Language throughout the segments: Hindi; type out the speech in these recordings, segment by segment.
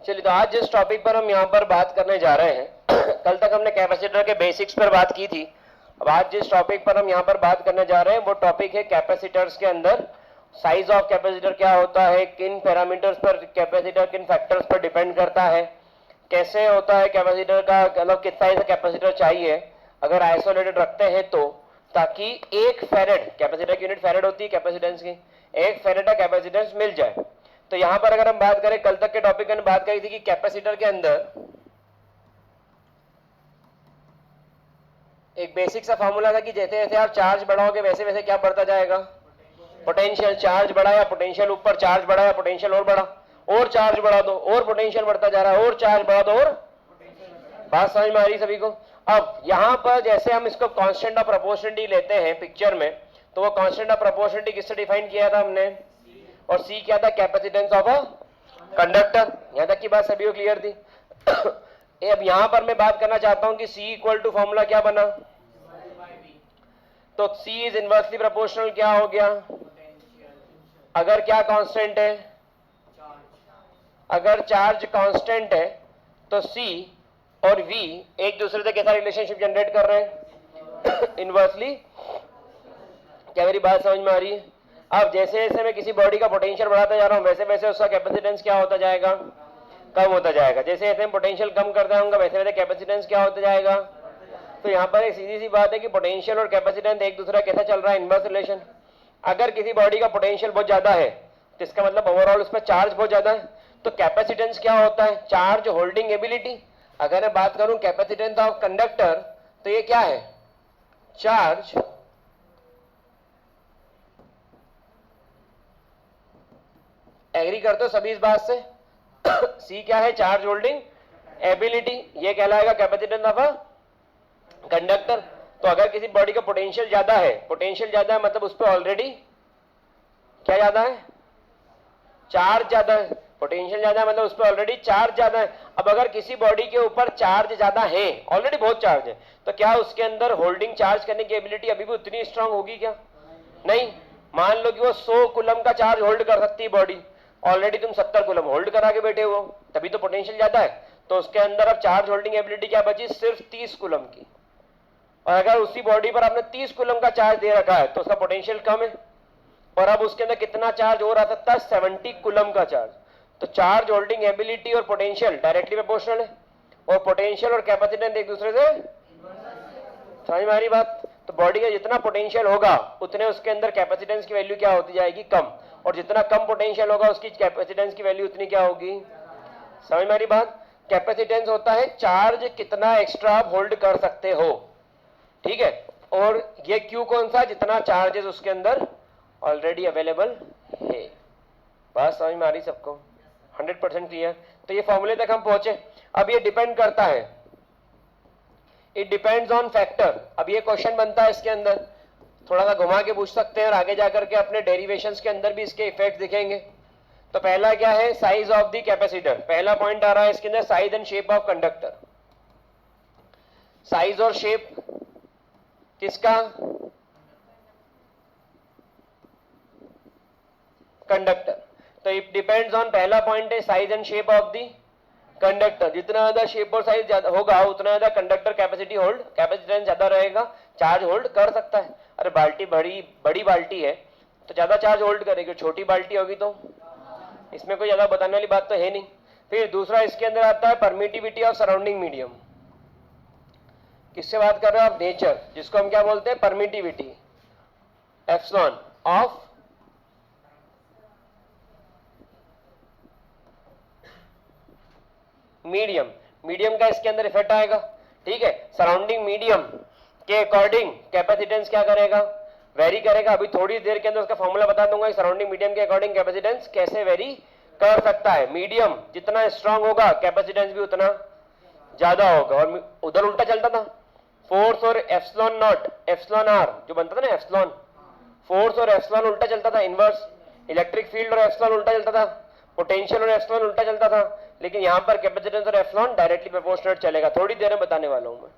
चलिए, तो आज जिस टॉपिक पर हम यहाँ पर बात करने जा रहे हैं कल तक हमने कैपेसिटर के बेसिक्स पर बात की थी। अब आज जिस टॉपिक पर हम यहाँ पर बात करने जा रहे हैं वो टॉपिक है कैपेसिटर्स के अंदर साइज ऑफ कैपेसिटर क्या होता है, किन पैरामीटर्स पर कैपेसिटर किन फैक्टर्स पर डिपेंड करता है, कैसे होता है कैपेसिटर का, मतलब किस साइज का कैपेसिटर चाहिए अगर आइसोलेटेड रखते हैं तो, ताकि एक फेरेड, कैपेसिटर की यूनिट फेरेड होती है कैपेसिटेंस की, एक फेरेड का कैपेसिटेंस मिल जाए। तो यहां पर अगर हम बात करें, कल तक के टॉपिक में बात करी थी कि कैपेसिटर के अंदर एक बेसिक सा फॉर्मूला था कि जैसे जैसे आप चार्ज बढ़ाओगे वैसे वैसे क्या बढ़ता जाएगा, पोटेंशियल। चार्ज बढ़ाया पोटेंशियल ऊपर, चार्ज बढ़ाया पोटेंशियल और बढ़ा, और चार्ज बढ़ा दो और पोटेंशियल बढ़ता जा रहा है, और चार्ज बढ़ा दो और। बात समझ में आ रही सभी को? अब यहां पर जैसे हम इसको कांस्टेंट ऑफ प्रोपोर्शनलिटी लेते हैं पिक्चर में, तो वो कांस्टेंट ऑफ प्रोपोर्शनलिटी किससे डिफाइन किया था हमने, और सी क्या था, कैपेसिटेंस ऑफ अ कंडक्टर। यहां तक की बात सभी को क्लियर थी। अब यहां पर मैं बात करना चाहता हूं कि C इक्वल टू फॉर्मूला क्या बना, तो C इज इनवर्सली प्रोपोर्शनल क्या हो गया, अगर क्या कांस्टेंट है, अगर चार्ज कांस्टेंट है तो C और V एक दूसरे से कैसा रिलेशनशिप जनरेट कर रहे हैं, इनवर्सली। क्या मेरी बात समझ में आ रही है? अब जैसे जैसे मैं किसी बॉडी का पोटेंशियल बढ़ाता जा रहा हूं वैसे वैसे उसका कैपेसिटेंस क्या होता जाएगा, कम होता जाएगा। जैसे जैसे हम पोटेंशियल कम करते जाऊंगा वैसे वैसे कैपेसिटेंस क्या होता जाएगा। तो यहाँ पर एक सीधी सी बात है कि पोटेंशियल और कैपेसिटेंस एक दूसरा कैसा चल रहा है, इनवर्स रिलेशन। अगर किसी बॉडी का पोटेंशियल बहुत ज्यादा है तो इसका मतलब ओवरऑल उसमें चार्ज बहुत ज्यादा है। तो कैपेसिटेंस क्या होता है, चार्ज होल्डिंग एबिलिटी। अगर मैं बात करूं कैपेसिटेंस ऑफ कंडक्टर तो ये क्या है, चार्ज एग्री करते हो सभी इस बात से? सी क्या है, चार्ज होल्डिंग एबिलिटी, ये कहलाएगा कैपेसिटेंस ऑफ अ कंडक्टर। तो अगर किसी बॉडी का पोटेंशियल ज्यादा है मतलब उस पर ऑलरेडी क्या ज्यादा है, चार्ज ज्यादा है। पोटेंशियल ज्यादा है मतलब उस पर ऑलरेडी चार्ज ज्यादा है। अब अगर किसी बॉडी के ऊपर चार्ज ज्यादा है, ऑलरेडी बहुत चार्ज है, तो क्या उसके अंदर होल्डिंग चार्ज करने की एबिलिटी अभी भी उतनी स्ट्रांग होगी क्या? नहीं। मान लो कि वो 100 कूलम का चार्ज होल्ड कर सकती है बॉडी, ऑलरेडी तुम 70 कूलम होल्ड करा के बैठे हो, तभी तो पोटेंशियल ज्यादा है। तो उसके अंदर अब चार्ज होल्डिंग एबिलिटी क्या बची, सिर्फ 30 कूलम की। और अगर उसी बॉडी पर आपने 30 कूलम का चार्ज दे रखा है तो उसका पोटेंशियल कम है, और अब उसके अंदर कितना चार्ज और आ सकता है, 70 कूलम का चार्ज। तो चार्ज होल्डिंग एबिलिटी और पोटेंशियल डायरेक्टली प्रोपोर्शनल है, और पोटेंशियल और कैपेसिटेंस एक दूसरे से, समझ में आ रही बात? तो बॉडी का जितना पोटेंशियल होगा उतने उसके अंदर कैपेसिटेंस की वैल्यू क्या होती जाएगी, कम, और जितना कम पोटेंशियल होगा उसकी कैपेसिटेंस की वैल्यू उतनी क्या होगी। समझ में आ रही बात? कैपेसिटेंस होता है चार्ज कितना एक्स्ट्रा आप होल्ड कर सकते हो, ठीक है। और ये क्यू कौन सा, जितना चार्जेस उसके अंदर ऑलरेडी अवेलेबल है। बात समझ में आ रही सबको? 100% क्लियर? तो ये फॉर्मूले तक हम पहुंचे। अब ये डिपेंड करता है, इट डिपेंड्स ऑन फैक्टर। अब ये क्वेश्चन बनता है इसके अंदर, थोड़ा सा घुमा के पूछ सकते हैं और आगे जाकर के अपने डेरिवेशंस के अंदर भी इसके इफेक्ट दिखेंगे। तो पहला क्या है, साइज ऑफ द कैपेसिटर। पहला पॉइंट आ रहा है इसके अंदर, size and shape of conductor. Size और शेप किसका, कंडक्टर। तो इट डिपेंड्स ऑन, पहला पॉइंट है size and shape of the conductor. जितना ज्यादा शेप और साइज ज्यादा होगा उतना ज्यादा कंडक्टर कैपेसिटी होल्ड, कैपेसिटेंस ज्यादा रहेगा, चार्ज होल्ड कर सकता है। अरे बाल्टी बड़ी बाल्टी है तो ज्यादा चार्ज होल्ड करेगी, छोटी बाल्टी होगी तो इसमें कोई ज्यादा बताने वाली बात तो है नहीं। फिर दूसरा इसके अंदर आता है परमिटिविटी ऑफ सराउंडिंग मीडियम। किससे बात कर रहे हो आप, नेचर, जिसको हम क्या बोलते हैं, permittivity epsilon of medium. Medium का इसके अंदर इफेक्ट आएगा, ठीक है। सराउंडिंग मीडियम के अकॉर्डिंग कैपेसिटेंस क्या करेगा, वेरी करेगा। अभी थोड़ी देर के अंदर उसका फॉर्मूला बता दूंगा, सराउंडिंग मीडियम के अकॉर्डिंग कैपेसिटेंस कैसे वेरी कर सकता है। मीडियम जितना स्ट्रांग होगा कैपेसिटेंस भी उतना ज्यादा होगा। और उधर उल्टा चलता था, फोर्स और एप्सिलॉन नॉट एप्सिलॉन आर जो बनता था ना, एप्सिलॉन, फोर्स और एप्सिलॉन उल्टा चलता था, इनवर्स। इलेक्ट्रिक फील्ड और एप्सिलॉन उल्टा चलता था, पोटेंशियल और एप्सिलॉन उल्टा चलता था। लेकिन यहां पर कैपेसिटेंस और एप्सिलॉन डायरेक्टली प्रोपोर्शनल चलेगा, थोड़ी देर में बताने वाला हूं मैं।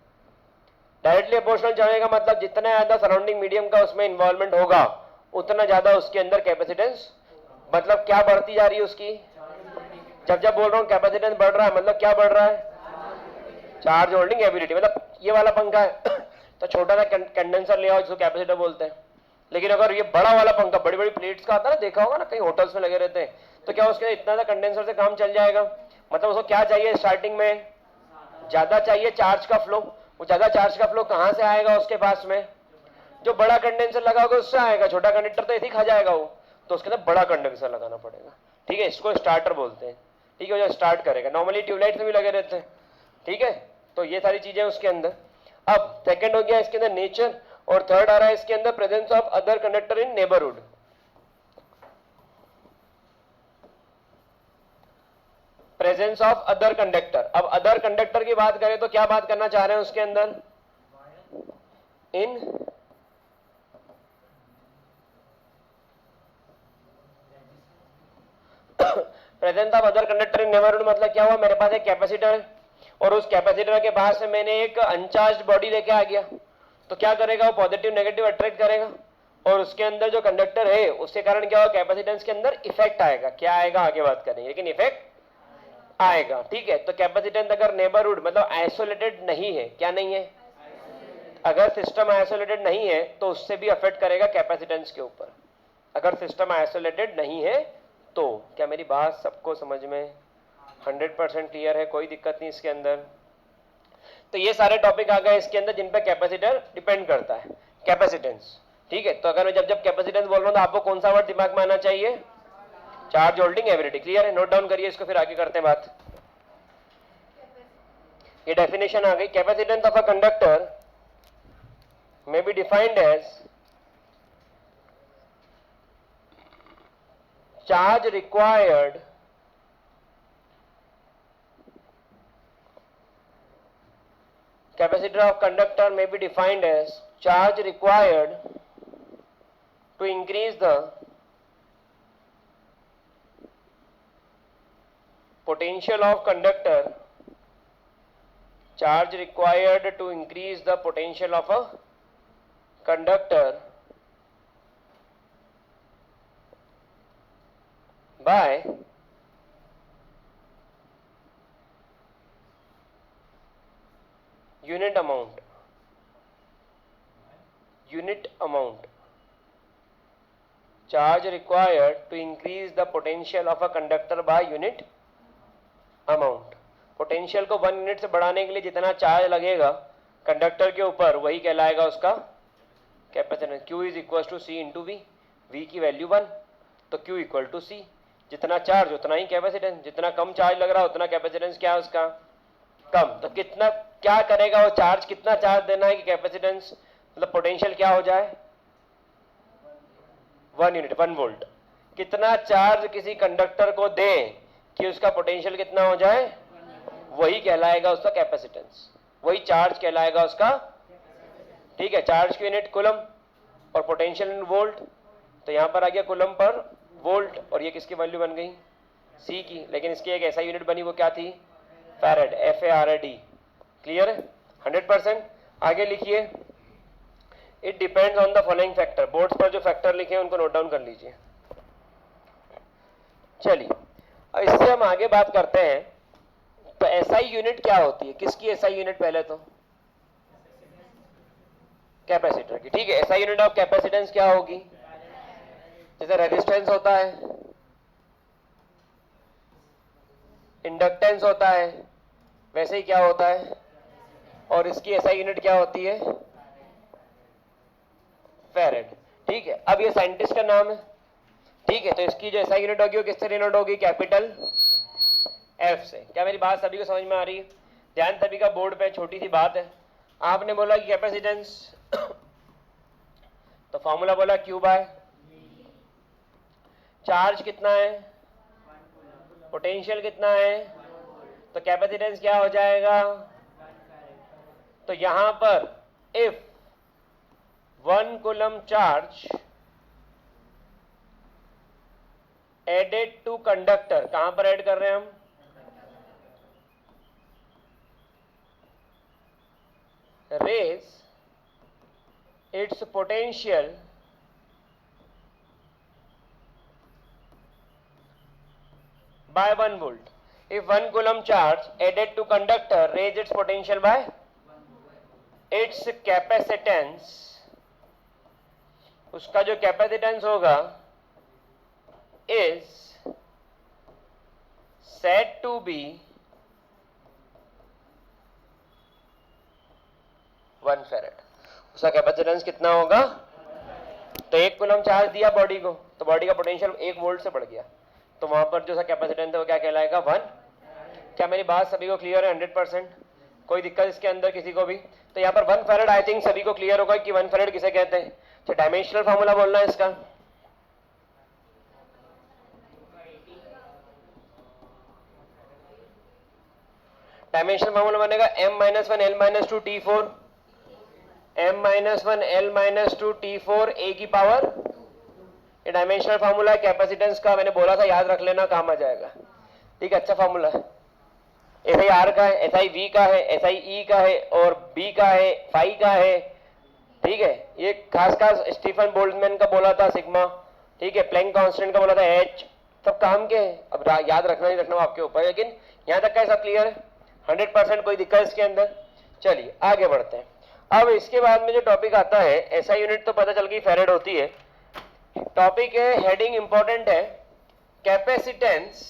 डायरेक्टली प्रोपोर्शनल चलेगा मतलब जितना ज्यादा सराउंडिंग मीडियम का उसमें इन्वॉल्वमेंट होगा उतना ज्यादा उसके अंदर कैपेसिटेंस, मतलब क्या बढ़ती जा रही है उसकी, जब जब बोल रहा हूँ कैपेसिटेंस बढ़ रहा है मतलब क्या बढ़ रहा है? Charge holding ability. मतलब ये वाला पंखा है तो छोटा सा कंडेंसर ले आओ जिसको कैपेसिटर बोलते हैं। लेकिन अगर ये बड़ा वाला पंखा बड़ी बड़ी प्लेट्स का आता है ना, देखा होगा ना कहीं होटल्स में लगे रहते हैं, तो क्या उसके इतना सा कंडेंसर से काम चल जाएगा? मतलब उसको क्या चाहिए स्टार्टिंग में? ज्यादा चाहिए चार्ज का फ्लो। वो ज्यादा चार्ज का फ्लो कहां से आएगा उसके पास में? जो बड़ा कंडेंसर लगा होगा उससे आएगा। छोटा कंडक्टर तो ऐसे ही खा जाएगा वो, तो उसके अंदर बड़ा कंडेंसर लगाना पड़ेगा। ठीक है, इसको स्टार्टर बोलते हैं। ठीक है, जो स्टार्ट करेगा। नॉर्मली ट्यूबलाइट में भी लगे रहते हैं। ठीक है, तो ये सारी चीजें उसके अंदर। अब सेकंड हो गया इसके अंदर नेचर, और थर्ड आ रहा है इसके अंदर presence of other conductor in neighbourhood. Presence of other conductor. अब अदर कंडक्टर की बात करें तो क्या बात करना चाह रहे हैं उसके अंदर? In presence of other conductor in neighbourhood मतलब क्या हुआ? मेरे पास एक कैपेसिटर है और उस कैपेसिटर के पास में मैंने एक अनचार्ज बॉडी लेके आ गया, तो क्या करेगा? वो पॉजिटिव नेगेटिव अट्रैक्ट करेगा और उसके अंदर जो कंडक्टर है उसके कारण क्या होगा? कैपेसिटेंस के अंदर इफेक्ट आएगा। क्या आएगा आगे बात करेंगे, लेकिन इफेक्ट आएगा। ठीक है, तो कैपेसिटेंस अगर नेबरहुड मतलब आइसोलेटेड नहीं है, क्या नहीं है? अगर सिस्टम आइसोलेटेड नहीं है तो उससे भी अफेक्ट करेगा कैपेसिटेंस के ऊपर। अगर सिस्टम आइसोलेटेड नहीं है तो। क्या मेरी बात सबको समझ में 100% क्लियर है? कोई दिक्कत नहीं इसके अंदर? तो ये सारे टॉपिक आ गए इसके अंदर जिन पे कैपेसिटर डिपेंड करता है, कैपेसिटेंस। ठीक है, तो अगर मैं जब जब कैपेसिटेंस बोल रहा हूं तो आपको कौन सा वर्ड दिमाग में आना चाहिए? Charge holding ability. क्लियर है? नोट डाउन करिए इसको, फिर आगे करते हैं बात। ये डेफिनेशन आ गई। Capacitance of a conductor may be defined as charge required capacitor of conductor may be defined as charge required to increase the potential of conductor, charge required to increase the potential of a conductor by unit amount charge required to increase the potential of a conductor by unit amount। Potential को 1 यूनिट से बढ़ाने के लिए जितना चार्ज लगेगा कंडक्टर के ऊपर वही कहलाएगा उसका capacitance. Q is equal to C into V. V की वैल्यू 1, तो Q इक्वल टू सी। जितना चार्ज उतना ही कैपेसिटेंस। जितना कम चार्ज लग रहा है उतना कैपेसिटेंस क्या है उसका? कम। तो कितना क्या करेगा वो चार्ज? कितना चार्ज देना है कि कैपेसिटेंस मतलब पोटेंशियल क्या हो जाए? 1 यूनिट, 1 वोल्ट। कितना चार्ज किसी कंडक्टर को दें कि उसका पोटेंशियल कितना हो जाए? वही कहलाएगा उसका कैपेसिटेंस, वही चार्ज कहलाएगा उसका। ठीक है, चार्ज की यूनिट कूलम और पोटेंशियल इन वोल्ट। तो यहां पर आ गया कूलम पर वोल्ट, और ये किसकी वैल्यू बन गई? सी की। लेकिन इसकी एक ऐसा यूनिट बनी, वो क्या थी? Farad, FARAD। क्लियर है? 100%। आगे लिखिए, it depends on the following factor. Boards पर जो फैक्टर लिखे हैं उनको नोट डाउन कर लीजिए। चलिए, अब इससे हम आगे बात करते हैं। तो एसआई यूनिट क्या होती है? किसकी एसआई यूनिट? पहले तो कैपेसिटर की। ठीक है, एसआई यूनिट ऑफ कैपेसिटेंस क्या होगी? जैसे रेजिस्टेंस होता है, इंडक्टेंस होता है, वैसे ही क्या होता है? और इसकी एसआई यूनिट क्या होती है? फैरेड। ठीक है, अब ये साइंटिस्ट का नाम है। ठीक है, तो इसकी जो एसआई यूनिट होगी वो किससे डिनोट होगी? कैपिटल एफ से। क्या मेरी बात सभी को समझ में आ रही है? ध्यान सभी का बोर्ड पे, छोटी सी बात है। आपने बोला कि कैपेसिटेंस तो फॉर्मूला बोला Q बाय। चार्ज कितना है? पोटेंशियल कितना है? तो कैपेसिटेंस क्या हो जाएगा? तो यहां पर if 1 coulomb charge added to conductor, कहां पर ऐड कर रहे हैं हम? raise its potential by 1 volt। If 1 coulomb charge added to conductor raise its potential by its capacitance, उसका जो कैपेसिटेंस होगा is said to be 1 farad. उसका कैपेसिटेंस कितना होगा? तो 1 कूलम चार्ज दिया बॉडी को, तो बॉडी का पोटेंशियल 1 वोल्ट से बढ़ गया, तो वहां पर जो सा कैपेसिटेंस है वो क्या कहलाएगा? 1. क्या मेरी बात सभी को क्लियर है? 100%? कोई दिक्कत इसके अंदर किसी को भी? तो यहाँ पर 1 फैरेड आई थिंक सभी को क्लियर होगा कि 1 फैरेड किसे कहते हैं. तो डायमेंशनल फार्मूला बोलना है इसका. डायमेंशनल फार्मूला बनेगा m-1 l-2 t4 m-1 l-2 t4 a की पावर. ये डायमेंशनल फार्मूला है कैपेसिटेंस का, मैंने बोला था याद रख लेना, काम आ जाएगा. ठीक है, अच्छा फार्मूला है. SI R का है, SI V का है, SI E का है और B का है, फाई का है. ठीक है, ये खास स्टीफन बोल्ट्जमैन का बोला था सिग्मा. ठीक है, प्लैंक कांस्टेंट का बोला था H. सब काम के हैं, अब याद रखना नहीं रखना आपके ऊपर, लेकिन यहाँ तक का सब क्लियर है 100%? कोई दिक्कत इसके अंदर? चलिए आगे बढ़ते हैं. अब इसके बाद में जो टॉपिक आता है, SI यूनिट तो पता चल गई फैरेड होती है. टॉपिक है, हेडिंग इंपॉर्टेंट है, कैपेसिटेंस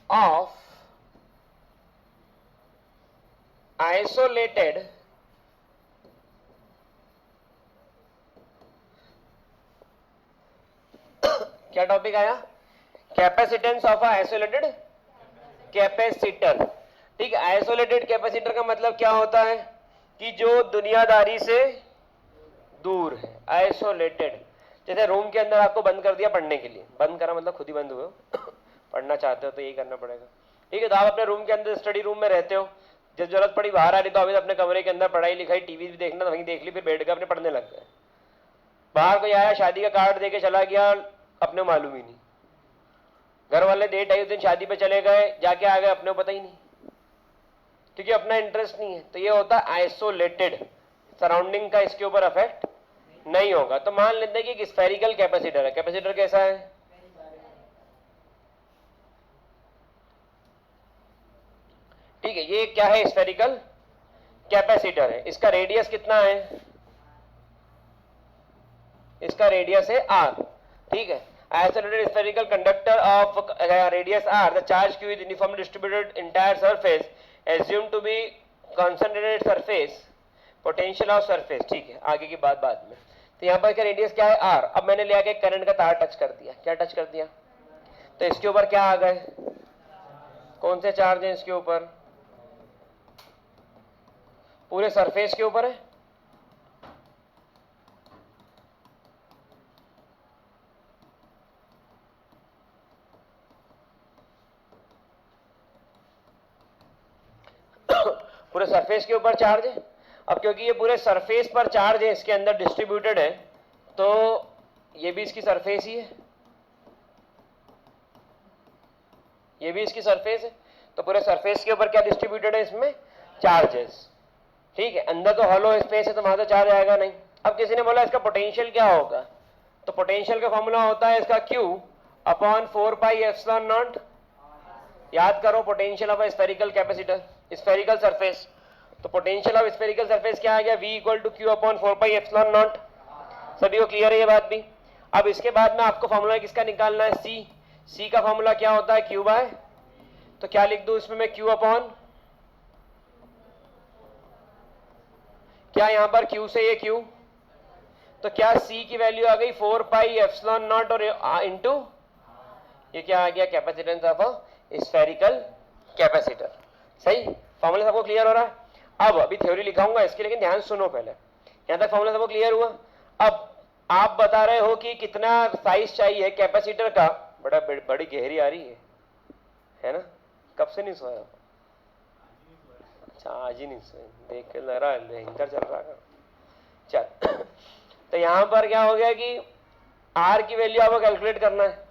of isolated क्या टॉपिक आया? Capacitance of isolated capacitor. ठीक है, आइसोलेटेड कैपेसिटर का मतलब क्या होता है? कि जो दुनियादारी से दूर है, आइसोलेटेड. जैसे रूम के अंदर आपको बंद कर दिया पढ़ने के लिए, बंद करा मतलब खुद ही बंद हुए हो पढ़ना चाहते हो तो यही करना पड़ेगा. ठीक है, तो आप अपने रूम के अंदर स्टडी रूम में रहते हो, जब जरूरत पड़ी बाहर आ रही तो अभी अपने कमरे के अंदर पढ़ाई लिखाई टीवी भी देखना वहीं देख ली, फिर बैठ के अपने पढ़ने लग गए. बाहर कोई आया शादी का कार्ड दे के चला गया, अपने मालूम ही नहीं. घर वाले डेट आई उस दिन शादी पे चले गए, जाके आ गए, अपने को पता ही नहीं, क्योंकि अपना इंटरेस्ट नहीं है. तो ये होता है आइसोलेटेड, सराउंडिंग का इसके ऊपर इफेक्ट नहीं होगा. तो मान लेते हैं कि एक स्फेरिकल कैपेसिटर है. कैपेसिटर कैसा है? ठीक है, ये क्या है? स्फेरिकल कैपेसिटर है. इसका रेडियस कितना है? इसका रेडियस है r. ठीक है, isolated spherical conductor of radius r, the charge q is uniformly distributed entire surface, assumed to be concentrated surface, potential of surface. ठीक है, आगे की बात बाद में. तो यहाँ पर क्या रेडियस क्या है? r. अब मैंने लिया कि करंट का तार टच कर दिया. क्या टच कर दिया? तो इसके ऊपर क्या आ गए? कौन से चार्ज है इसके ऊपर? पूरे सरफेस के ऊपर है. पूरे सरफेस के ऊपर चार्ज है. अब क्योंकि ये पूरे सरफेस पर चार्ज है, इसके अंदर डिस्ट्रीब्यूटेड है, तो ये भी इसकी सरफेस ही है, ये भी इसकी सरफेस है. तो पूरे सरफेस के ऊपर क्या डिस्ट्रीब्यूटेड है? इसमें चार्जेस. ठीक है, अंदर तो हॉलो स्पेस है तो वहां तो चार्ज आएगा नहीं. अब किसी ने बोला इसका पोटेंशियल क्या होगा? तो पोटेंशियल का फॉर्मूला होता है इसका Q upon 4 pi epsilon naught. याद करो, potential of spherical capacitor, spherical surface. तो पोटेंशियल ऑफ स्फेरिकल सरफेस क्या आ गया? V equal to Q upon 4 pi epsilon naught. सभी को क्लियर है ये बात भी? अब इसके बाद में आपको फॉर्मूला किसका निकालना है? C का फॉर्मूला क्या होता है? Q बाय, तो क्या लिख दूं इसमें? मैं Q अपॉन, क्या यहां पर Q से ये Q, तो क्या C की वैल्यू आ गई 4 पाई एप्सिलॉन नॉट और इनटू ये क्या आ गया? Capacitance of a spherical capacitor. सही, फॉर्मूला सबको क्लियर हो रहा है? अब अभी थ्योरी लिखाऊंगा इसके, लेकिन ध्यान सुनो पहले. यहां तक फॉर्मूला सबको क्लियर हुआ? अब आप बता रहे हो कि कितना साइज चाहिए कैपेसिटर का. बड़ी गहरी आ रही है ना? कब से नहीं सोया? अच्छा, आज ही नहीं सोया, देख के लग रहा है भयंकर चल रहा है. चल, तो यहां पर क्या हो गया कि आर की वैल्यू आपको कैलकुलेट करना है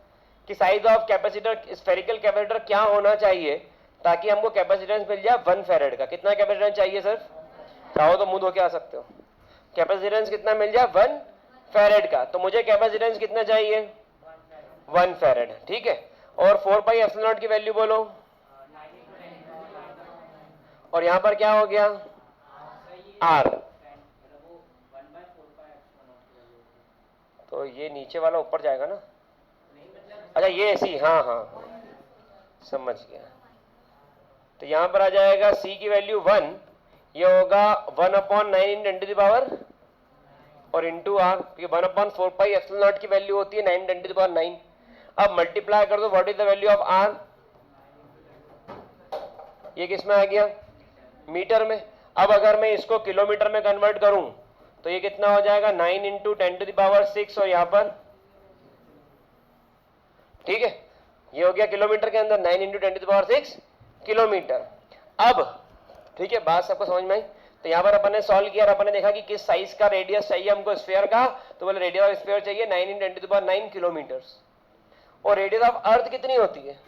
कि size of capacitor, spherical capacitor क्या होना चाहिए ताकि हमको कैपेसिटेंस मिल जाए 1 फैरेड का. कितना कैपेसिटेंस चाहिए सर? चाहो तो मुंह धो के आ सकते हो. कैपेसिटेंस कितना मिल जाए? 1 फैरेड का. तो मुझे कैपेसिटेंस कितना चाहिए? 1 फैरेड. ठीक है, और 4 पाई एप्सिलॉन नॉट की वैल्यू बोलो, और यहां पर क्या हो गया आर, तो ये नीचे वाला ऊपर जाएगा ना, अच्छा ये ऐसी, हाँ हाँ समझ गया। तो यहां पर आ जाएगा c की वैल्यू 1, ये होगा 1/9 इन 10 टू द पावर और इंटू आर, क्योंकि 1/4 पाई एप्सिलॉन नॉट की वैल्यू होती है 9 × 10 टू द पावर 9। अब मल्टीप्लाई कर दो, what is the value of R, ये किस में आ गया मीटर में। अब अगर मैं इसको किलोमीटर में कन्वर्ट करूं तो ये कितना हो जाएगा 9 × 10 टू द पावर 6, और यहां पर ठीक है ये हो गया किलोमीटर के अंदर 9 × 10 टू द पावर 6 किलोमीटर। अब ठीक है बात सबको समझ में आई। तो यहां पर अपन ने सॉल्व किया और अपन ने देखा कि किस साइज का रेडियस चाहिए हमको स्फीयर का, तो बोले रेडियस ऑफ स्फीयर चाहिए 9 × 10 टू द पावर 9 किलोमीटर्स। और रेडियस ऑफ अर्थ कितनी होती है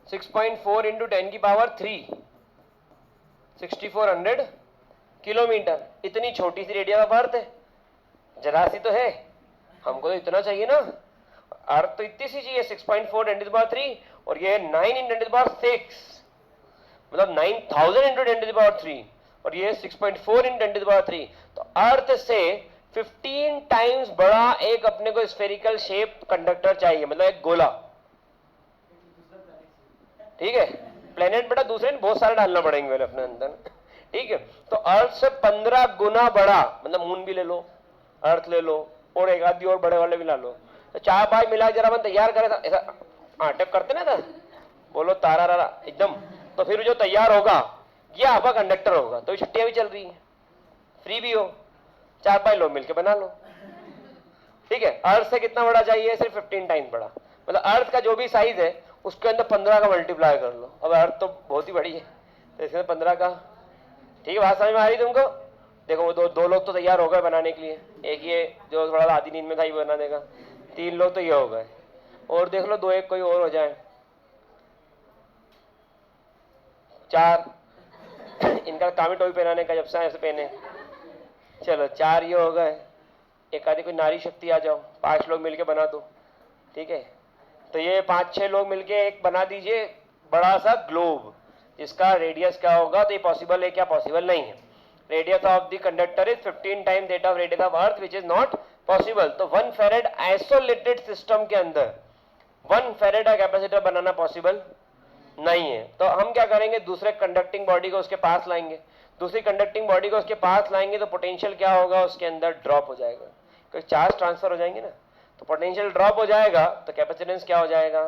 6.4 × 10 की पावर 3, 6400 किलोमीटर। इतनी छोटी सी रेडियस ऑफ अर्थ है, जरा सी तो है, हमको तो इतना चाहिए ना, अर्थ तो इतनी सी चाहिए 6.4 × 10⁻³ और ये 9 × 10⁻6, मतलब 9000 × 10⁻³ और ये 6.4 × 10⁻3। तो अर्थ से 15 टाइम्स बड़ा एक अपने को स्फेरिकल शेप कंडक्टर चाहिए, मतलब एक गोला, ठीक है। प्लेनेट बेटा दूसरे बहुत सारे डालना पड़ेंगे अपने अंदर, ठीक है। तो अर्थ से 15 गुना बड़ा, मतलब मून भी ले लो, अर्थ ले लो, और एक आधी और बड़े वाले भी ला लो। तो चार पांच मिला जरा अपन तैयार करे ऐसा आटप करते ना था, बोलो तारा रारा एकदम, तो फिर जो तैयार होगा ये आपका कंडक्टर होगा। तो छुट्टियां भी चल रही है, फ्री भी हो, चार पांच लोग मिलके बना लो, ठीक है। अर्थ से कितना बड़ा चाहिए, सिर्फ 15 टाइम्स बड़ा, मतलब अर्थ का जो भी साइज है उसके अंदर 15 का मल्टीप्लाई कर लो। अब अर्थ तो बहुत ही बड़ी है तो इसमें 15 का, ठीक है। बात समझ में आ रही तुमको। देखो वो दो लोग तो तैयार हो गए बनाने के लिए, एक ये जो थोड़ा आधी नींद में था ये बना देगा, 3 लोग तो ये हो गए, और देख लो 2 एक कोई और हो जाए, 4 इनका काम ही टोपी पहनाने का, जब से ऐसे पहने, चलो 4 ये हो गए, एक आधी कोई नारी शक्ति आ जाओ, 5 लोग मिलके बना दो, ठीक है। तो ये 5-6 लोग मिलके एक बना दीजिए बड़ा सा ग्लोब, जिसका रेडियस क्या होगा, तो ये पॉसिबल है क्या, पॉसिबल नहीं है। Radius of the conductor is 15 times that of radius of earth which is not possible. तो 1 फेरेड आइसोलेटेड सिस्टम के अंदर 1 फेरेड का कैपेसिटर बनाना पॉसिबल नहीं है। तो हम क्या करेंगे, दूसरे कंडक्टिंग बॉडी को उसके पास लाएंगे, दूसरी कंडक्टिंग बॉडी को उसके पास लाएंगे तो पोटेंशियल क्या होगा, उसके अंदर ड्रॉप हो जाएगा, क्योंकि चार्ज ट्रांसफर हो जाएंगे ना, तो पोटेंशियल ड्रॉप हो जाएगा तो कैपेसिटेंस क्या हो जाएगा,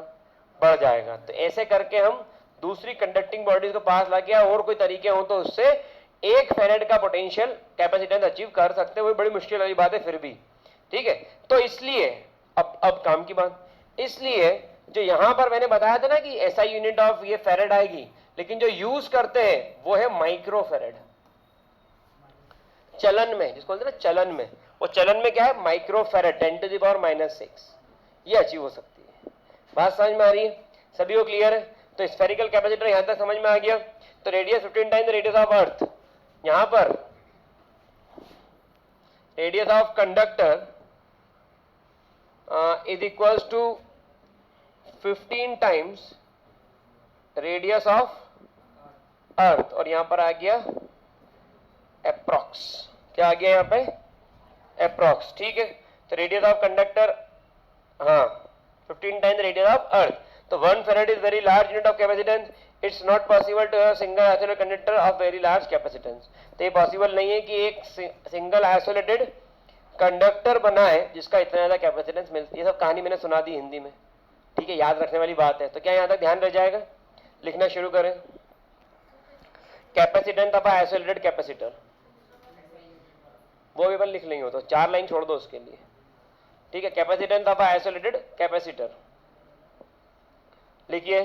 बढ़ जाएगा। तो ऐसे करके हम दूसरी कंडक्टिंग बॉडीज को पास लाके, और कोई तरीके हो तो उससे 1 फेरेड का पोटेंशियल कैपेसिटेंस अचीव कर सकते हैं। वो बड़ी मुश्किल वाली बात है फिर भी, ठीक है। तो इसलिए अब काम की बात, इसलिए जो यहां पर मैंने बताया था ना कि एसआई यूनिट ऑफ ये फेरेड आएगी, लेकिन जो यूज करते हैं वो है माइक्रो फेरेड। चलन में जिसको बोलते हैं ना, चलन में, वो चलन में क्या है, माइक्रो फेरेड 10⁻⁻6, ये अचीव हो सकती है। बात समझ में आ रही है, सभी को क्लियर है। तो स्फेरिकल कैपेसिटर यहां तक समझ में आ गया। तो radius 15 times radius of earth, यहां पर radius of conductor is equals to 15 times radius of earth, और यहां पर आ गया अप्रॉक्स, क्या आ गया यहाँ पे, अप्रॉक्स, ठीक है। तो रेडियस ऑफ कंडक्टर, हाँ 15 टाइम्स रेडियस ऑफ अर्थ। तो 1 farad is very large unit of capacitance, it's not possible to have single isolated conductor of very large capacitance. तो ये पॉसिबल नहीं है कि एक सिंगल आइसोलेटेड कंडक्टर बनाए जिसका इतना ज्यादा कैपेसिटेंस मिलती है। ये सब कहानी मैंने सुना दी हिंदी में, ठीक है, याद रखने वाली बात है। तो क्या यहां तक ध्यान रह जाएगा, लिखना शुरू करें। कैपेसिटेंस ऑफ आइसोलेटेड कैपेसिटर, वो भी अपन लिख लेंगे, तो 4 लाइन छोड़ दो उसके लिए, ठीक है। कैपेसिटेंस ऑफ आइसोलेटेड कैपेसिटर लिखिए।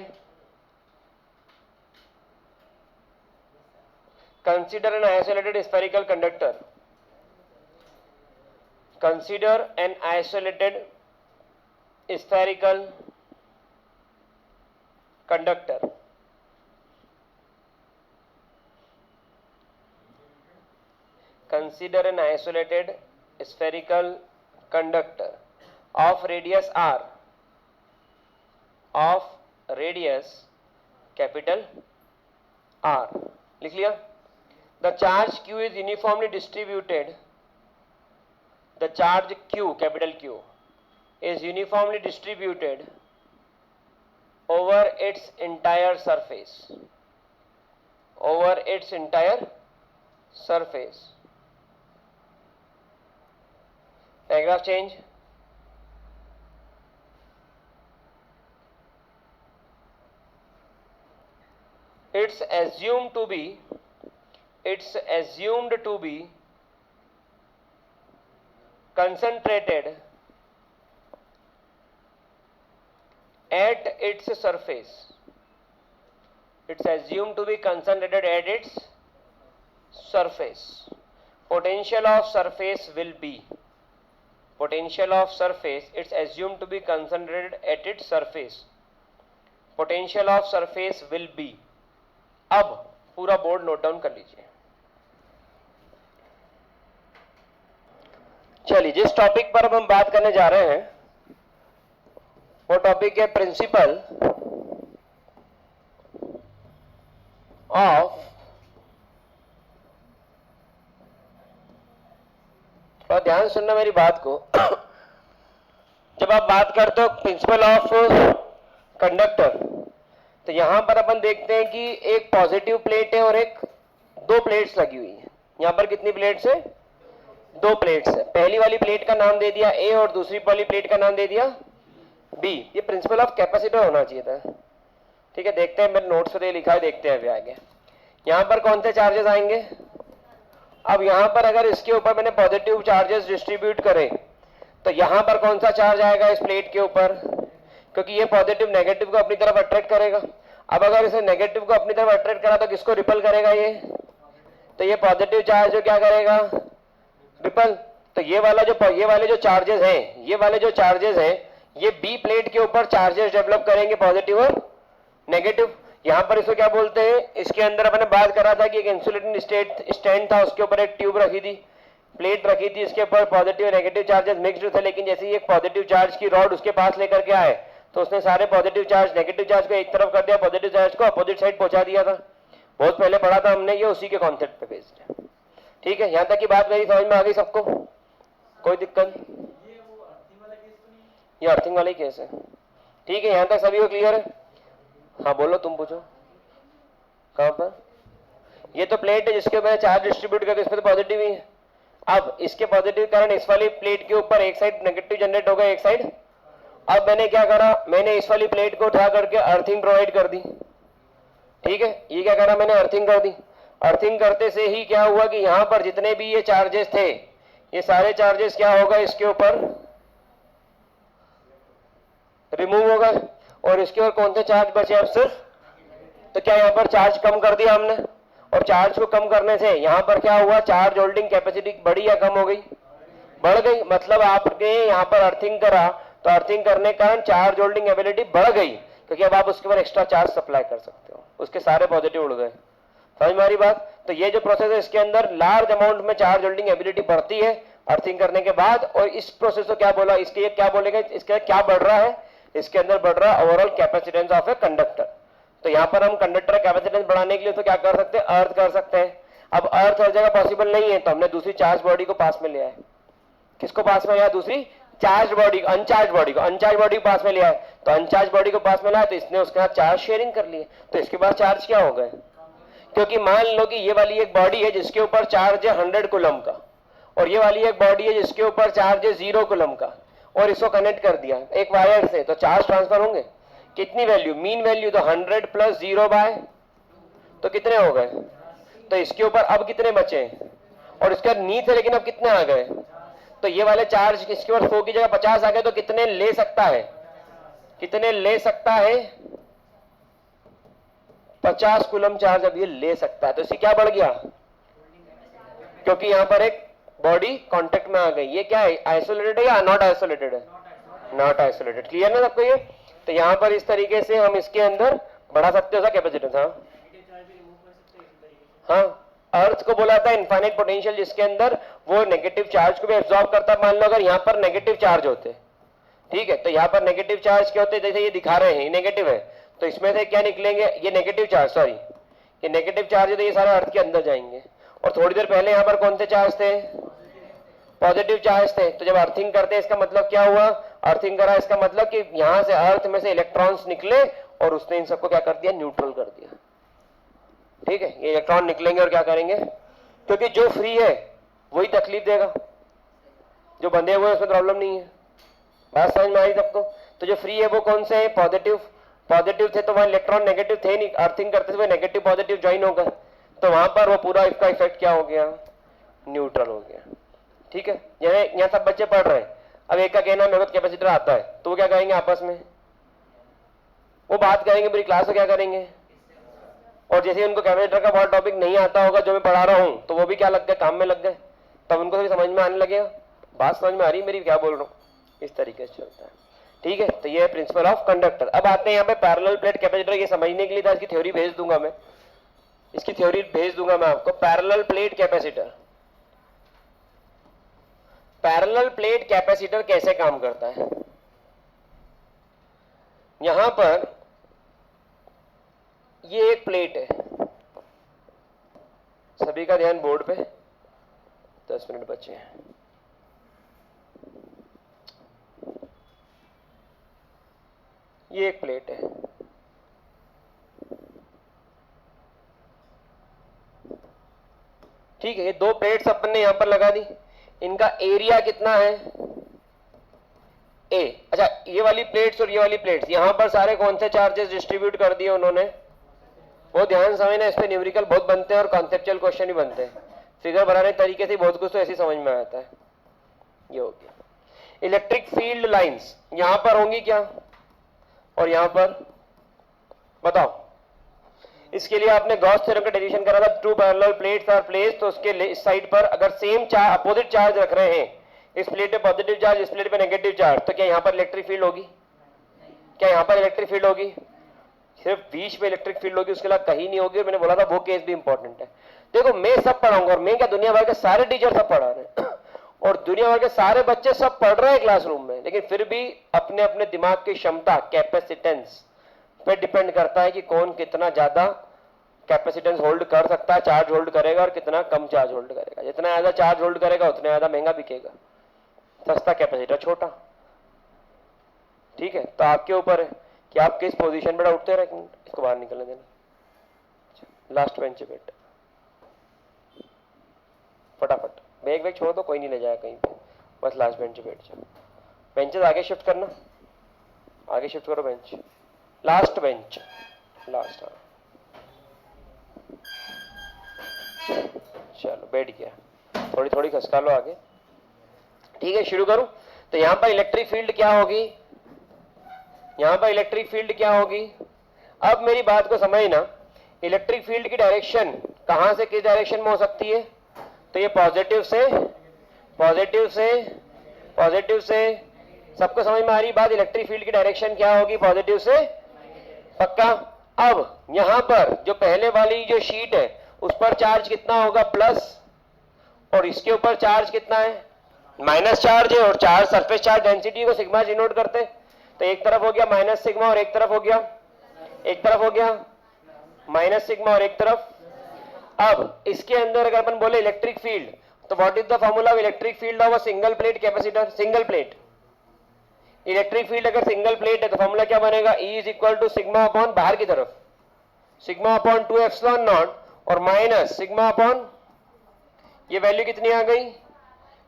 Consider an isolated spherical conductor, consider an isolated spherical conductor, consider an isolated spherical conductor of radius r of radius capital R. लिख लिया. The charge Q is uniformly distributed. The charge Q, capital Q, is uniformly distributed over its entire surface. Over its entire surface. Paragraph change. It's assumed to be concentrated at its surface. It's assumed to be concentrated at its surface. Potential of surface will be. Potential of surface, it's assumed to be concentrated at its surface. Potential of surface will be. अब पूरा बोर्ड नोट डाउन कर लीजिए. चलिए, जिस टॉपिक पर अब हम बात करने जा रहे हैं वो टॉपिक है प्रिंसिपल ऑफ, थोड़ा ध्यान सुनना मेरी बात को. जब आप बात करते हो प्रिंसिपल ऑफ कंडक्टर, तो यहां पर अपन देखते हैं कि एक पॉजिटिव प्लेट है और एक दो प्लेट्स लगी हुई है. यहां पर कितनी प्लेट्स है? दो प्लेट्स है. पहली वाली प्लेट का नाम दे दिया ए और दूसरी वाली प्लेट का नाम दे दिया बी. ये प्रिंसिपल ऑफ कैपेसिटर होना चाहिए था. ठीक है, देखते हैं, मेरे नोट्स पे लिखा है, देखते हैं अभी आगे. यहां पर कौन से चार्जेस आएंगे? अब यहां पर अगर इसके ऊपर मैंने पॉजिटिव चार्जेस डिस्ट्रीब्यूट करे तो यहां पर कौन सा चार्ज आएगा इस प्लेट के ऊपर? क्योंकि ये पॉजिटिव नेगेटिव को अपनी तरफ अट्रैक्ट करेगा. अब अगर इसे नेगेटिव को अपनी तरफ अट्रैक्ट करा तो किसको रिपल करेगा? ये तो ये पॉजिटिव चार्ज जो क्या करेगा? रिपल. तो ये वाले जो चार्जेस हैं, ये बी प्लेट के ऊपर चार्जेस डेवलप करेंगे, पॉजिटिव और नेगेटिव. यहां पर इसको क्या बोलते हैं? इसके अंदर अपने बात करा था कि एक इंसुलेटिंग स्टैंड था, उसके ऊपर एक ट्यूब रखी थी, प्लेट रखी थी, इसके ऊपर पॉजिटिव और नेगेटिव चार्जेस मिक्स्ड थे. लेकिन जैसे ही एक पॉजिटिव चार्ज की रॉड उसके पास लेकर के आए तो उसने सारे पॉजिटिव चार्ज नेगेटिव चार्ज को एक तरफ कर दिया, पॉजिटिव चार्ज को अपोजिट साइड पहुंचा दिया था. बहुत पहले पढ़ा था हमने, ये उसी के कॉन्सेप्ट पे बेस्ड है. ठीक है, यहां तक की बात मेरी समझ में आ गई सबको? कोई दिक्कत? ये अर्थिंग वाला ही केस है. ठीक है, यहां तक सभी को क्लियर है? हाँ बोलो, तुम पूछो. कहां पर? ये तो प्लेट है जिसके ऊपर चार्ज डिस्ट्रीब्यूट करके इसमें तो पॉजिटिव ही है. अब इसके पॉजिटिव कारण इस वाली प्लेट के ऊपर एक साइड नेगेटिव जनरेट होगा, एक साइड. अब मैंने क्या करा? मैंने इस वाली प्लेट को उठा करके अर्थिंग प्रोवाइड कर दी. ठीक है, ये क्या करा? मैंने अर्थिंग कर दी. अर्थिंग करते से ही क्या हुआ कि यहां पर जितने भी ये चार्जेस थे, ये सारे चार्जेस क्या होगा? इसके ऊपर रिमूव होगा. और इसके ऊपर कौन से चार्ज बचे अब सिर्फ? तो क्या यहां पर चार्ज कम कर दिया हमने? और चार्ज को कम करने से यहां पर क्या हुआ? चार्ज होल्डिंग कैपेसिटी बढ़ी या कम हो गई? बढ़ गई. मतलब आपने यहां पर अर्थिंग करा तो अर्थिंग करने के कारण चार्ज होल्डिंग एबिलिटी बढ़ गई, क्योंकि अब आप उसके ऊपर एक्स्ट्रा चार्ज सप्लाई कर सकते हो. उसके सारे पॉजिटिव उड़ गए. समझ में आ रही बात? तो ये जो प्रोसेस है इसके अंदर लार्ज अमाउंट में चार्ज होल्डिंग एबिलिटी बढ़ती है अर्थिंग करने के बाद. और इस प्रोसेस को क्या बोला? इसके क्या बोलेंगे? इसके क्या बढ़ रहा है? इसके अंदर बढ़ रहा है overall capacitance of a conductor. तो यहां पर हम कंडक्टर कैपेसिटेंस बढ़ाने के लिए तो क्या कर सकते हैं? अर्थ कर सकते हैं. अब अर्थ हर जगह पॉसिबल नहीं है, तो हमने दूसरी चार्ज बॉडी को पास में लिया है. किसको पास में लिया? दूसरी चार्ज बॉडी को, अनचार्ज बॉडी को पास में लिया है. तो अनचार्ज बॉडी को पास में लाया तो इसने उसके साथ चार्ज शेयरिंग कर लिए, तो इसके पास चार्ज क्या हो गए? क्योंकि मान लो कि ये वाली एक बॉडी है जिसके ऊपर चार्ज है 100 कूलम का, और ये वाली एक बॉडी है जिसके ऊपर चार्ज है 0 कूलम का, और इसको कनेक्ट कर दिया एक वायर से, तो चार्ज ट्रांसफर होंगे. कितनी वैल्यू? मीन वैल्यू तो 100 प्लस 0 बाय, तो कितने हो गए? तो इसके ऊपर अब कितने बचे? और इसका नीचे लेकिन अब कितने आ गए? तो ये वाले चार्ज इसके ऊपर 100 की जगह 50 आ गए, तो कितने ले सकता है? कितने ले सकता है? 50 कूलम चार्ज अब ये ले सकता है. तो इसकी क्या बढ़ गया? क्योंकि यहां पर एक बॉडी कांटेक्ट में आ गई. ये क्या है? आइसोलेटेड है या नॉट आइसोलेटेड है? Not isolated. क्लियर ना सबको ये? तो यहां पर इस तरीके से हम इसके अंदर बढ़ा सकते हो कैपेसिटेंस. हाँ, अर्थ को बोला था इनफाइनाइट पोटेंशियल, जिसके अंदर वो नेगेटिव चार्ज को भी एब्जॉर्ब करता. मान लो अगर यहां पर नेगेटिव चार्ज होते ठीक है, तो यहाँ पर नेगेटिव चार्ज क्या होते हैं, जैसे ये दिखा रहे हैं नेगेटिव है, तो इसमें से क्या निकलेंगे, ये नेगेटिव चार्ज, सॉरी ये नेगेटिव चार्ज है, तो ये सारे अर्थ के अंदर जाएंगे। और थोड़ी देर पहले यहाँ पर कौन से चार्ज थे, पॉजिटिव चार्ज थे। तो जब अर्थिंग करते हैं इसका मतलब क्या हुआ, अर्थिंग करा इसका मतलब कि यहां से अर्थ में से इलेक्ट्रॉन्स निकले और उसने इन सबको क्या कर दिया, न्यूट्रल कर दिया। ठीक है, ये इलेक्ट्रॉन निकलेंगे और क्या करेंगे, क्योंकि जो फ्री है वही तकलीफ देगा, जो बंधे हुए उसमें प्रॉब्लम नहीं है। बात समझ में आई सबको। तो जो फ्री है वो कौन से है, पॉजिटिव, पॉजिटिव थे तो वहां इलेक्ट्रॉन नेगेटिव थे नहीं, अर्थिंग करते हुए नेगेटिव पॉजिटिव ज्वाइन हो गए, तो वहां पर वो पूरा इसका इफेक्ट क्या हो गया, न्यूट्रल हो गया। ठीक है, यहाँ सब बच्चे पढ़ रहे हैं, अब एक का कहना मेरे को कैपेसिटर आता है, तो वो क्या करेंगे आपस में, वो बात करेंगे, पूरी क्लास में क्या करेंगे। और जैसे उनको कैपेसिटर का बहुत टॉपिक नहीं आता होगा जो मैं पढ़ा रहा हूं, तो वो भी क्या लग गए, काम में लग गए, तब उनको भी समझ में आने लगेगा। बात समझ में आ रही मेरी, क्या बोल रहा हूँ, इस तरीके से चलता है। ठीक है, तो ये है प्रिंसिपल ऑफ कंडक्टर। अब आते हैं यहाँ पे पैरेलल प्लेट कैपेसिटर, ये समझने के लिए था, इसकी थ्योरी भेज दूंगा मैं, इसकी थ्योरी भेज दूंगा मैं आपको। Parallel plate capacitor, parallel plate capacitor कैसे काम करता है। यहां पर ये एक प्लेट है, सभी का ध्यान बोर्ड पे, 10 मिनट बचे हैं। ये एक प्लेट है, ठीक है, ये दो प्लेट्स अपन ने यहां पर लगा दी, इनका एरिया कितना है, ए। अच्छा, ये वाली प्लेट्स और ये वाली प्लेट्स, यहां पर सारे कौन से चार्जेस डिस्ट्रीब्यूट कर दिए उन्होंने, वो ध्यान समझना, इस पे न्यूमेरिकल बहुत बनते हैं और कॉन्सेप्चुअल क्वेश्चन ही बनते हैं, फिगर बनाने तरीके से बहुत कुछ तो ऐसे समझ में आता है। ये हो गया। इलेक्ट्रिक फील्ड लाइंस यहां पर होंगी क्या, और यहां पर बताओ। इसके लिए आपने गॉस थ्योरम का डेरिवेशन करा था, two parallel plates are placed, तो उसके इस साइड पर अगर सेम चार्ज, अपोजिट चार्ज रख रहे हैं, इस प्लेट पे पॉजिटिव चार्ज, इस प्लेट पे नेगेटिव चार्ज, तो क्या यहां पर इलेक्ट्रिक फील्ड होगी, क्या यहां पर इलेक्ट्रिक फील्ड होगी, सिर्फ बीच में इलेक्ट्रिक फील्ड होगी, उसके अलावा कहीं नहीं होगी। और मैंने बोला था वो केस भी इंपॉर्टेंट है। देखो मैं सब पढ़ाऊंगा, और मैं क्या, दुनिया भर के सारे टीचर सब पढ़ा रहे हैं और दुनिया भर के सारे बच्चे सब पढ़ रहे हैं क्लासरूम में, लेकिन फिर भी अपने अपने दिमाग की क्षमता, कैपेसिटेंस पे डिपेंड करता है कि कौन कितना ज्यादा कैपेसिटेंस होल्ड कर सकता है, चार्ज होल्ड करेगा, और कितना कम चार्ज होल्ड करेगा। जितना ज्यादा चार्ज होल्ड करेगा उतना ज्यादा महंगा बिकेगा, सस्ता कैपेसिटर छोटा। ठीक है, तो आपके ऊपर है कि आप किस पोजीशन पर उठते रहे। इसको बाहर निकलने देना, लास्ट बेंच पे बैठ, फटाफट बैग वैग छोड़ दो, कोई नहीं ले जाएगा कहीं पे, बस लास्ट बेंच पे बैठ जाओ। बेंचेस आगे शिफ्ट करना, आगे शिफ्ट करो बेंच, लास्ट बेंच, लास्ट। चलो बैठ गया, थोड़ी थोड़ी खसका लो आगे। ठीक है, शुरू करूं। तो यहां पर इलेक्ट्रिक फील्ड क्या होगी, यहां पर इलेक्ट्रिक फील्ड क्या होगी। अब मेरी बात को समझना, इलेक्ट्रिक फील्ड की डायरेक्शन कहां से किस डायरेक्शन में हो सकती है, तो ये पॉजिटिव से, पॉजिटिव से, पॉजिटिव से, सबको समझ में आ रही बात। इलेक्ट्रिक फील्ड की डायरेक्शन क्या होगी, पॉजिटिव से, पक्का। अब यहां पर जो पहले वाली जो शीट है उस पर चार्ज कितना होगा, प्लस, और इसके ऊपर चार्ज कितना है, माइनस चार्ज है, और चार्ज सरफेस चार्ज डेंसिटी को सिग्मा डिनोट करते हैं। तो एक तरफ हो गया माइनस सिग्मा और एक तरफ हो गया, एक तरफ हो गया माइनस सिग्मा और एक तरफ। अब इसके अंदर अगर अपन बोले इलेक्ट्रिक फील्ड, तो what is the formula of electric field of a single plate capacitor, single plate electric field अगर सिंगल प्लेट है तो फॉर्मूला क्या बनेगा, E is equal to sigma upon बाहर की तरफ, सिग्मा अपॉन 2 एप्सिलॉन नॉट, और माइनस सिग्मा अपॉन, ये वैल्यू कितनी आ गई,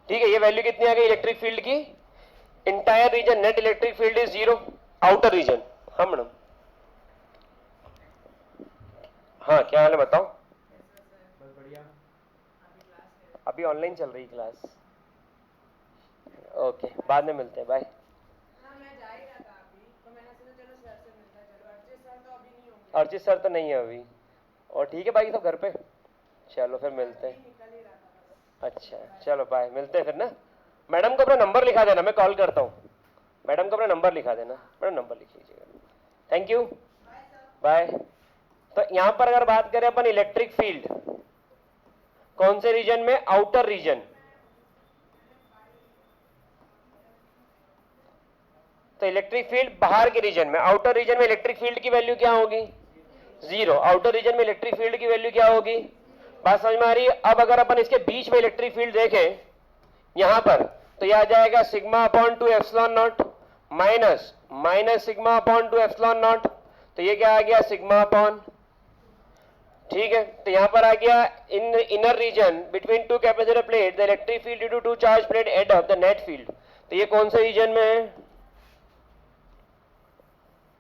ठीक है, ये वैल्यू कितनी आ गई इलेक्ट्रिक फील्ड की, entire region net electric field is 0, outer region. हाँ मैडम, हाँ क्या हाल है बताओ। अभी ऑनलाइन चल रही क्लास, ओके बाद में मिलते हैं, बाय। अर्जित सर तो नहीं है अभी, और ठीक है बाकी सब घर पे, चलो फिर मिलते हैं। अच्छा चलो बाय, मिलते हैं फिर ना। मैडम को अपना नंबर लिखा देना, मैं कॉल करता हूँ, मैडम को अपना नंबर लिखा देना, मैडम नंबर लिख लीजिएगा। Thank you, bye. तो यहां पर अगर बात करें अपन इलेक्ट्रिक फील्ड, कौन से रीजन में, आउटर रीजन, तो इलेक्ट्रिक फील्ड बाहर के रीजन में, आउटर रीजन में इलेक्ट्रिक फील्ड की वैल्यू क्या होगी? 0। आउटर रीजन में इलेक्ट्रिक फील्ड की वैल्यू क्या होगी? बात समझ में आ रही है? अब अगर अपन इसके बीच में इलेक्ट्रिक फील्ड देखें यहां पर, तो यह आ जाएगा sigma upon 2 epsilon not minus sigma upon 2 epsilon not. तो ये क्या आ गया? सिग्मा अपॉन, ठीक है। तो यहां पर आ गया in inner region between two capacitor plate the electric field due to two charge plate add of the net field. तो ये कौन से रीजन में है?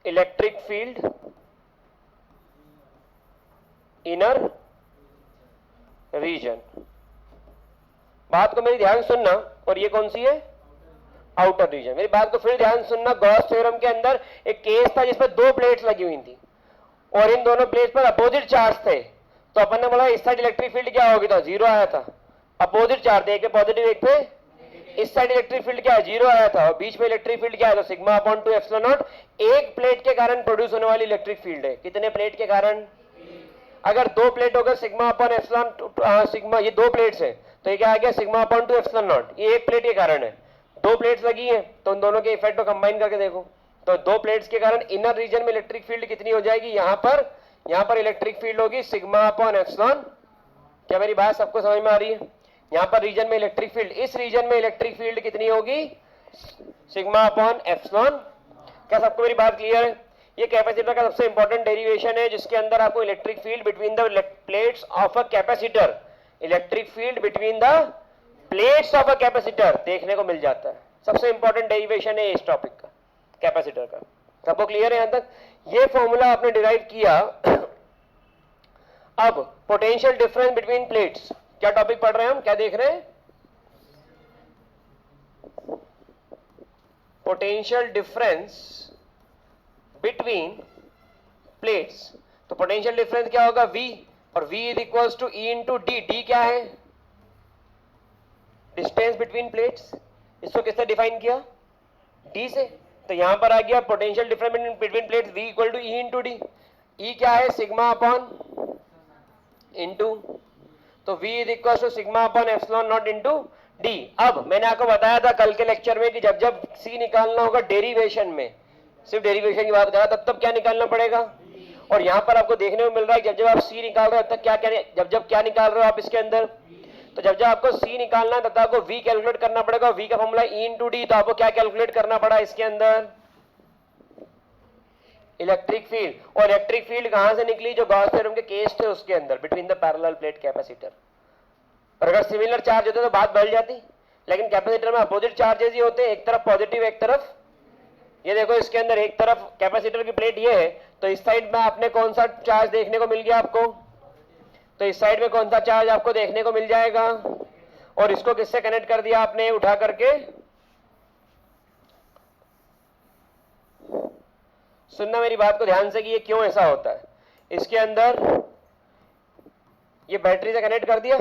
Electric field inner region. बात को मेरी ध्यान सुनना, और ये कौन सी है? Outer region. मेरी बात को फिर ध्यान सुनना। गॉस थ्योरम के अंदर एक केस था जिसमें 2 प्लेट्स लगी हुई थी और इन दोनों प्लेट्स पर अपोजिट चार्ज थे। तो अपन ने बोला इस साइड इलेक्ट्रिक फील्ड क्या होगी? तो 0 आया था। अपोजिट चार्ज, एक पे पॉजिटिव एक पे, इस साइड इलेक्ट्रिक फील्ड क्या है? 0 आया था। और बीच में इलेक्ट्रिक फील्ड क्या है? तो सिग्मा अपॉन 2 एप्सिलॉन नॉट। एक प्लेट के कारण प्रोड्यूस होने वाली इलेक्ट्रिक फील्ड है। कितने प्लेट के कारण? अगर 2 प्लेट होकर सिग्मा अपॉन एप्सिलॉन सिग्मा, ये 2 प्लेट्स है तो ये क्या आ गया? Sigma upon 2 epsilon not. ये एक प्लेट के कारण है। 2 प्लेट्स लगी हैं तो उन दोनों के इफेक्ट को कंबाइन करके देखो, तो 2 प्लेट्स के कारण इनर रीजन में इलेक्ट्रिक फील्ड कितनी हो जाएगी? यहां पर इलेक्ट्रिक फील्ड होगी सिग्मा अपॉन एप्सिलॉन। क्या मेरी बात सबको समझ में आ रही है? यहां पर रीजन में इलेक्ट्रिक फील्ड, इस रीजन में इलेक्ट्रिक फील्ड कितनी होगी? Sigma upon epsilon. क्या सबको मेरी बात क्लियर है? ये कैपेसिटर का सबसे इंपॉर्टेंट डेरिवेशन है जिसके अंदर आपको electric field between the plates of a capacitor, electric field between the plates of a capacitor देखने को मिल जाता है। सबसे इंपॉर्टेंट डेरिवेशन है इस टॉपिक का, कैपेसिटर का। सबको क्लियर है यहां तक? ये फॉर्मूला आपने डिराइव किया। अब पोटेंशियल डिफरेंस बिटवीन प्लेट्स, क्या टॉपिक पढ़ रहे हैं हम? क्या देख रहे हैं? Potential difference between plates. तो पोटेंशियल डिफरेंस क्या होगा? V, और V is equals to E into D. D क्या है? Distance between plates. इसको किससे डिफाइन किया? D से। तो यहां पर आ गया potential difference between plates V equal to E into D. E क्या है? सिग्मा अपॉन इंटू, तो V is equal to sigma upon epsilon naught into D. अब मैंने आपको बताया था कल के लेक्चर में कि जब जब C निकालना होगा डेरिवेशन में, सिर्फ डेरिवेशन की बात कर रहा तब तब क्या निकालना पड़ेगा? और यहां पर आपको देखने को मिल रहा है जब जब आप C निकाल रहे हो तब क्या क्या, जब जब क्या निकाल रहे हो आप इसके अंदर, तो जब जब आपको C निकालना है तब आपको V कैलकुलेट करना पड़ेगा। V का फॉर्मूला E इंटू डी। तो आपको क्या कैलकुलेट करना पड़ा इसके अंदर? Electric field. और इलेक्ट्रिक फील्ड कहां से निकली? जो गॉस थ्योरम के केस थे उसके अंदर, between the parallel plate capacitor. और अगर सिमिलर चार्ज होते तो बात बढ़ जाती, लेकिन कैपेसिटर में अपोजिट चार्जेस ही होते हैं, एक तरफ पॉजिटिव एक तरफ, ये देखो इसके अंदर एक तरफ कैपेसिटर की प्लेट ये है तो इस साइड में आपने कौन सा चार्ज देखने को मिल गया आपको? तो इस साइड में कौन सा चार्ज आपको देखने को मिल जाएगा? और इसको किससे कनेक्ट कर दिया आपने? उठा करके, सुनना मेरी बात को ध्यान से कि ये क्यों ऐसा होता है। इसके अंदर ये बैटरी से कनेक्ट कर दिया,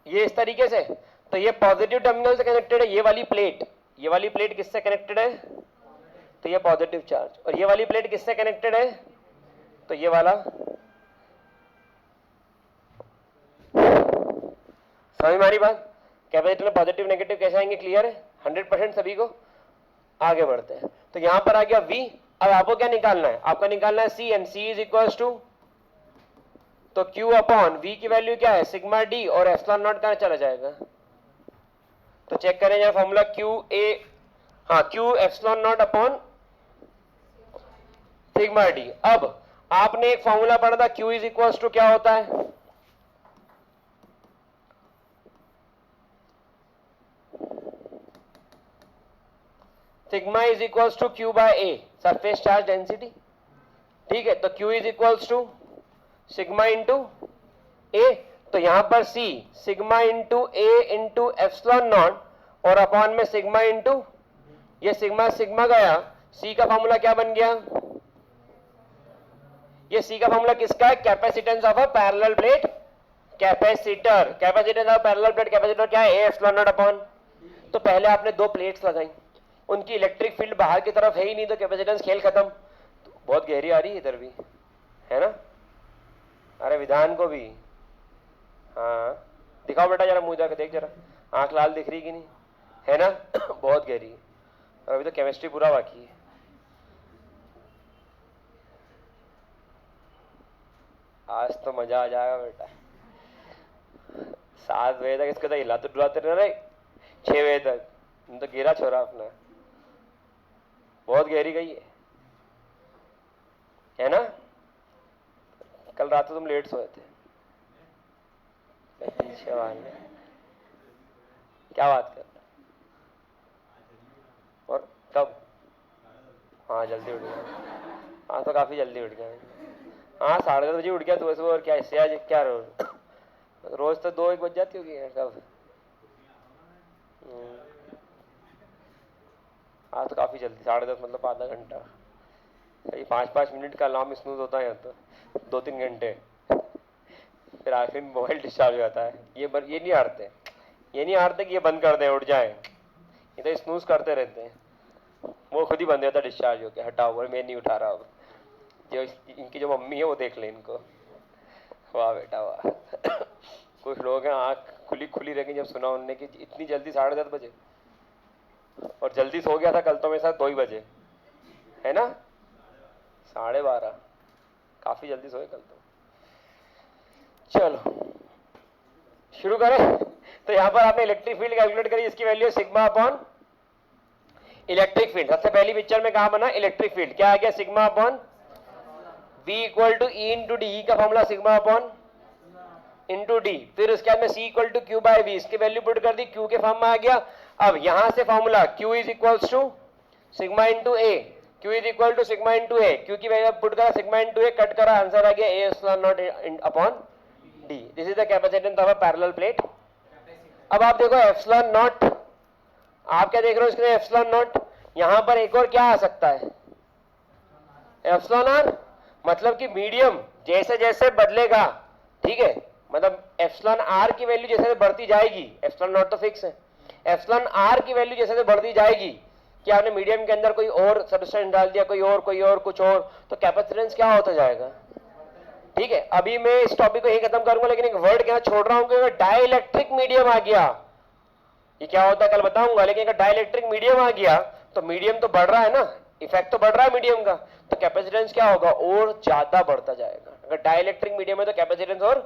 ये इस तरीके से, तो ये पॉजिटिव टर्मिनल से कनेक्टेड है। ये वाली प्लेट किससे कनेक्टेड है? तो ये पॉजिटिव चार्ज। और ये वाली प्लेट किससे कनेक्टेड है? तो ये वाला। समझ में आ रही बात? कैपेसिटर में पॉजिटिव नेगेटिव कैसे आएंगे? क्लियर है 100% सभी को? आगे बढ़ते हैं। तो यहां पर आ गया V। अब आपको क्या निकालना है? आपका निकालना है C, and C is equal to, तो Q अपॉन V की वैल्यू क्या है? सिग्मा D, और एप्सिलॉन नॉट कहां चला जाएगा? तो चेक करें यहां formula Q epsilon not upon sigma D। अब आपने एक फॉर्मूला पढ़ा था Q इज इक्वल टू क्या होता है? Sigma is equal to Q by A, surface charge density. ठीक है, तो Q is equal to sigma into A। तो यहां पर C sigma into A into epsilon naught, और अपॉन में सिग्मा इंटू, ये सिग्मा सिग्मा गया, C का फॉर्मूला क्या बन गया? ये C का फॉर्मूला किसका है? Capacitance of a parallel plate capacitor. Capacitance of parallel plate capacitor क्या है? A epsilon not upon. तो पहले आपने 2 प्लेट्स लगाई, उनकी इलेक्ट्रिक फील्ड बाहर की तरफ है ही नहीं, तो कैपेसिटेंस खेल खत्म। तो बहुत गहरी आ रही है इधर भी, है ना? अरे विधान को भी, हाँ दिखाओ बेटा जरा, मुंह जाकर देख जरा, आंख लाल दिख रही कि नहीं, है ना? बहुत गहरी। और अभी तो केमिस्ट्री पूरा बाकी है। आज तो मजा आ जाएगा बेटा। 7 बजे तक इसको तो हिलाते डुलाते रह रहे, 6 बजे तक तो गिरा छोरा अपना, बहुत गहरी गई है ना। कल रात को तुम लेट सोए थे। क्या बात कर, और कब? हाँ जल्दी उठ गया। हाँ तो काफी जल्दी उठ गया। हाँ 10:30 बजे उठ गया तो सुबह, और क्या इससे आज क्या रोज तो 2-1 बज जाती होगी कब। हाँ तो काफी जल्दी 10:30 मतलब आधा घंटा, ये 5-5 मिनट का अलार्म स्नूज होता है तो 2-3 घंटे, फिर आखिर में मोबाइल डिस्चार्ज हो जाता है। ये नहीं हारते, ये नहीं हारते कि ये बंद कर दें उठ जाए, ये तो स्नूज करते रहते हैं। वो खुद ही बंद होता है डिस्चार्ज होकर, हटाओ बोले मैं नहीं उठा रहा। अब जो इनकी जो मम्मी है वो देख ले इनको, वाह बेटा वाह। कुछ लोग हैं आँख खुली खुली रह गई जब सुना उनने कि इतनी जल्दी 10:30 बजे, और जल्दी सो गया था कल तो मेरे साथ 2 ही बजे, है ना 12:30, काफी जल्दी सोए कल तो। चलो शुरू करें। तो यहां पर आपने इलेक्ट्रिक फील्ड कैलकुलेट करी, इसकी value sigma upon electric field. सबसे पहली पिक्चर में कहा बना इलेक्ट्रिक फील्ड, क्या आ गया sigma upon V equal to E into D, का formula sigma upon into D. फिर उसके बाद में C equal to Q by V, इसकी वैल्यू पुट कर दी, क्यू के फॉर्म में आ गया। अब यहां से formula Q is equals to sigma into A, Q is equal to sigma into A, Q की वैल्यू पुट करा सिग्मा इंटू ए, कट करा, आंसर आ गया A epsilon not upon D. This is the capacitance of a parallel plate. अब आप देखो एप्सिलॉन नॉट, आप क्या देख रहे हो इसके एप्सिलॉन नॉट, यहां पर एक और क्या आ सकता है एप्सिलॉन आर, मतलब कि मीडियम जैसे जैसे बदलेगा, ठीक है, मतलब एप्सिलॉन आर की वैल्यू जैसे बढ़ती जाएगी, एप्सिलॉन नॉट तो फिक्स है, एप्सिलॉन आर की वैल्यू जैसे बढ़ती जाएगी, कि आपने मीडियम के अंदर कोई और सब्सटेंस डाल दिया, कोई और कुछ और, तो कैपेसिटेंस क्या होता जाएगा। ठीक है, अभी मैं इस टॉपिक को यही खत्म करूंगा, लेकिन एक वर्ड क्या छोड़ रहा हूं कि डाइलेक्ट्रिक मीडियम आ गया, ये क्या होता है कल बताऊंगा, लेकिन अगर डाइलेक्ट्रिक मीडियम आ गया तो मीडियम तो बढ़ रहा है ना, इफेक्ट तो बढ़ रहा है मीडियम का, तो कैपेसिटेंस क्या होगा और ज्यादा बढ़ता जाएगा। अगर डाइलेक्ट्रिक मीडियम है तो कैपेसिटेंस और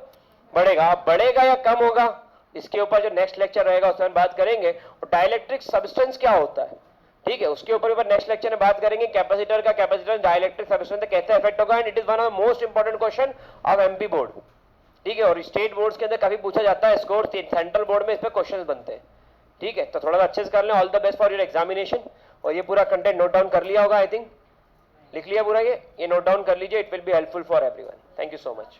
बढ़ेगा। अब बढ़ेगा या कम होगा, इसके ऊपर जो नेक्स्ट लेक्चर रहेगा उसमें बात करेंगे। और डाइलेक्ट्रिक सब्सटेंस क्या होता है, ठीक है, उसके ऊपर नेक्स्ट लेक्चर में बात करेंगे। कैपेसिटर का कैपेसिटेंस डाइलेक्ट्रिक सब्सटेंस कैसे इफेक्ट होगा, and it is one of the most important question of MP board, ठीक है, और स्टेट बोर्ड्स के अंदर काफी पूछा जाता है, स्कोर सेंट्रल बोर्ड में इस पर क्वेश्चन बनते हैं, ठीक है। तो थोड़ा सा अच्छे से कर लें। All the best for your examination. और ये पूरा कंटेंट नोट डाउन कर लिया होगा, आई थिंक लिख लिया पूरा, ये नोट डाउन कर लीजिए, it will be helpful for everyone. Thank you so much.